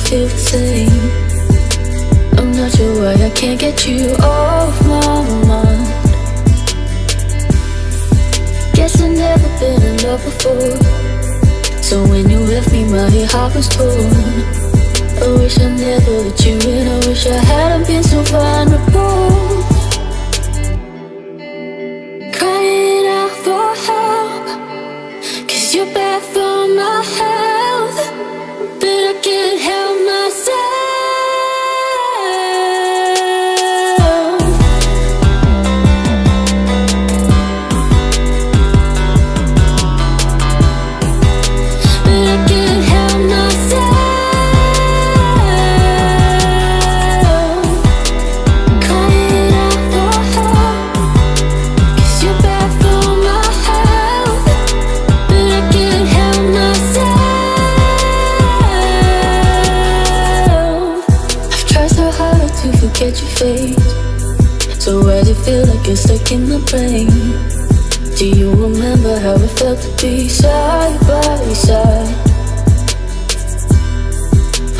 feel the same. I'm not sure why I can't get you off my mind. Guess I've never been in love before, so when you left me my heart was torn. I wish I never let you in, I wish I hadn't been so vulnerable. Crying out for help, 'cause you're bad for my health, but I can't help myself. But I can't help myself. Crying out for help, 'cause you're bad for my health, but I can't help myself. I've tried so hard to forget your face, so why does it feel like you're stuck in my brain? Do you remember how it felt to be side by side?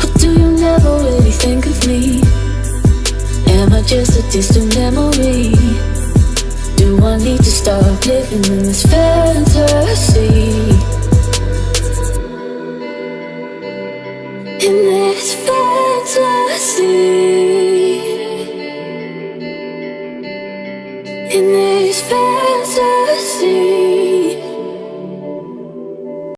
Or do you never really think of me? Am I just a distant memory? Do I need to stop living in this fantasy? In this fantasy, in this fantasy.